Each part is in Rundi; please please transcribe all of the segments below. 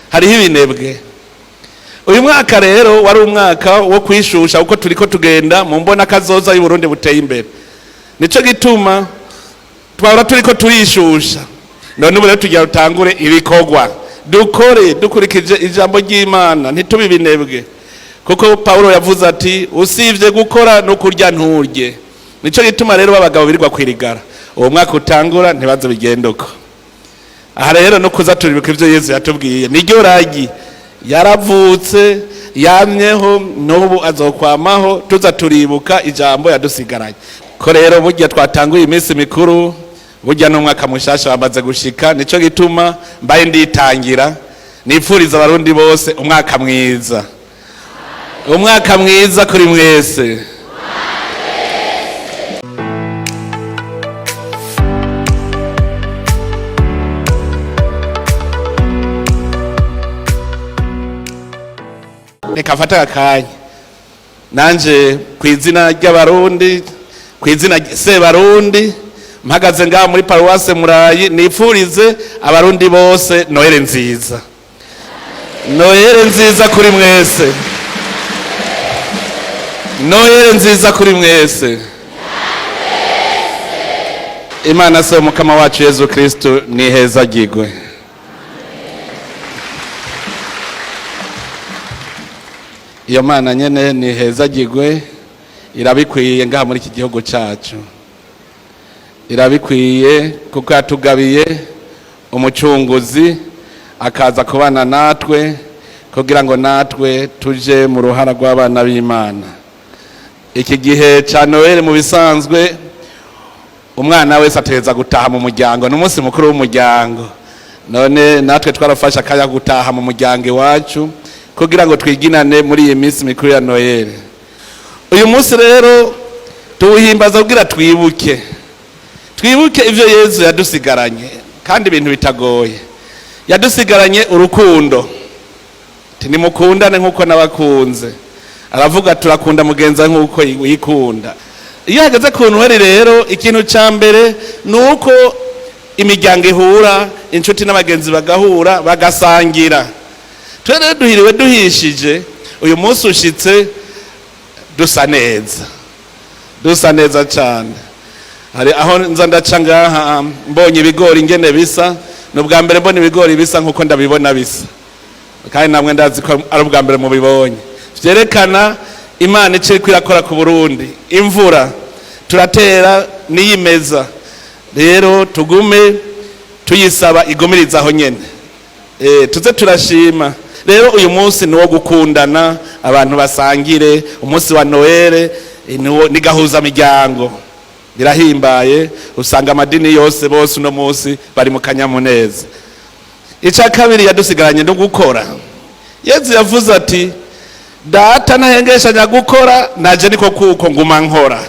hariho ibinebwe. Uyu mwaka rero wari umwaka wo kwishusha uko turiko tugenda mu mbona kazoza y'Uburundi buteye imbere. Nico gituma twahora turiko turishusha, none ubu rero tugiye dutangure ibikogwa, dukore dukurikije ijambo ry'Imana, ntitubi binebwe. Kuko Paulo yavuze ati usivye gukora no kurya nturye. Nico gituma rero babagabo birirwa kwirigara, uwo mwaka utangura ntibaze bigendoko. Aha rero no kuza turibuka ivyo Yesu yatubwiye, niryo ragi yaravutse yamyeho n'ubu azokwamaho, tuza turibuka ijambo yadusigaranye. Ko rero burya twatanguye iminsi mikuru, burya n'umwaka mushasha wamaze gushika, nico gituma mbaye nditangira nipfuriza abarundi bose umwaka mwiza. Umwaka mwiza kuri mwese. Nikafata akanya nanje kwizina ry'abarundi, kwizina se barundi, mpagaze ngaho muri paruwase Murayi, nipfurize abarundi bose noël nziza. Noël nziza kuri mwese. Noël nziza kuri mwese. Imana se umukama wacu Yesu Kristo niheza gigwe. Iyo Mana nyene niheza gigwe, irabikwiye ngaha muri iki gihugu cacu. Irabikwiye kuko yatugabiye umucunguzi akaza kubana natwe kugira ngo natwe tuje mu ruhara rw'abana b'Imana. Iki gihe ca Noël mu bisanzwe umwana wese ateza gutaha mu muryango, n'umunsi mukuru w'umuryango. None natwe twarafasha akaya gutaha mu muryango iwacu kugira ngo twiginane muri iyi minsi mikuru ya Noël. Uyu munsi rero tuwuhimbaza kugira twibuke ivyo Yesu yadusigaranye, kandi ibintu bitagoye. Yadusigaranye urukundo, nimukundane nkuko nabakunze. Aravuga turakunda mugenza nkuko yikunda. Iyo hageze ku Noël rero ikintu ca mbere nuko imiryango ihura, inshuti n'abagenzi bagahura bagasangira. Twere duhiriwe duhishije, uyu munsi ushitse dusa neza cyane. Hari aho nza ndaca ngaha mbonye ibigori ingene bisa, n'ubwa mbere mbona ibigori bisa nkuko ndabibona bisa, kandi namwe ndazi ko ari ubwa mbere mubibonye. Vyerekana Imana icyo kwirakora ku Burundi. Imvura turatera niyimeza, rero tugume tuyisaba igumiriza aho nyene. Tuze turashima. Rero uyu munsi ni wo gukundana, abantu basangire. Umunsi wa Noël ni gahuza miryango, birahimbaye. Usanga amadini yose bose uno munsi bari mu kanyamuneza. Ica kabiri yadusigaranye no gukora. Yesu yavuze ati data nahengeshanya gukora, naje niko kuko nguma nkora.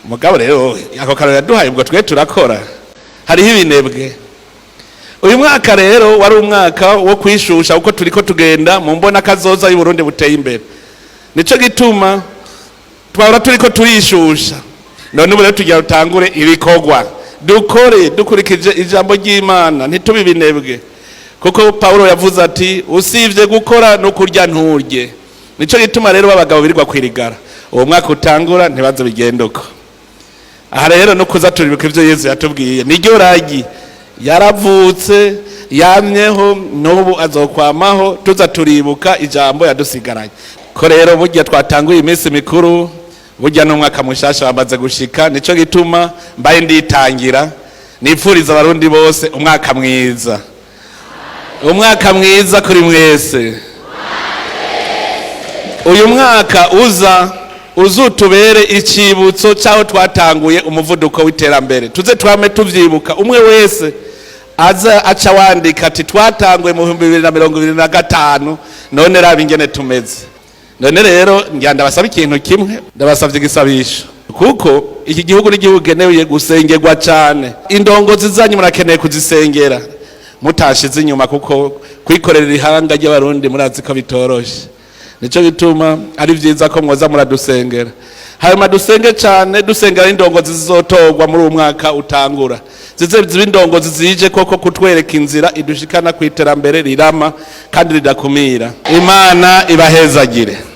Mugabo rero ako karero yaduhaye ubwo twe turakora, hariho ibinebwe. Uyu mwaka rero wari umwaka wo kwishusha uko turiko tugenda mu mbona kazoza y'Uburundi buteye imbere. Nico gituma twahora turiko turishusha, none ubu rero tugiye dutangure ibikogwa, dukore dukurikije ijambo ry'Imana, ntitubi binebwe. Kuko Paulo yavuze ati usivye gukora no kurya nturye. Nico gituma rero babagabo birirwa kwirigara, uwo mwaka utangura ntibaze bigendoko. Aha rero no kuza turibuka ivyo Yesu yatubwiye, niryo ragi yaravutse yamyeho n'ubu azokwamaho, tuza turibuka ijambo yadusigaranye. Ko rero burya twatanguye iminsi mikuru, burya n'umwaka mushasha wamaze gushika, nico gituma mbaye nditangira nipfuriza abarundi bose umwaka mwiza. Umwaka mwiza kuri mwese. Uyu mwaka uzutubere icibutso cyaho twatanguye umuvuduko w'iterambere. Tuze twame tuvyibuka, umwe wese aza aca wandika ati twatanguye mu 2025, none raba ingene tumeze. None rero ndabasaba ikintu kimwe, ndabasavye igisabisho, kuko iki gihugu n'igihugu genewe gusengerwa cyane. Indongozi zanyu murakeneye kuzisengera mutashize inyuma, kuko kwikorera ihanga ry'abarundi murazi ko bitoroshe. Nico gituma ari vyiza ko mwoza muradusengera. Hanyuma dusenge cyane, dusengera indongozi zizotogwa muri uwo mwaka utangura. zize zibindongozi zije koko kutwereka inzira idushikana ku iterambere rirama kandi ridakumira. Imana ibahezagire.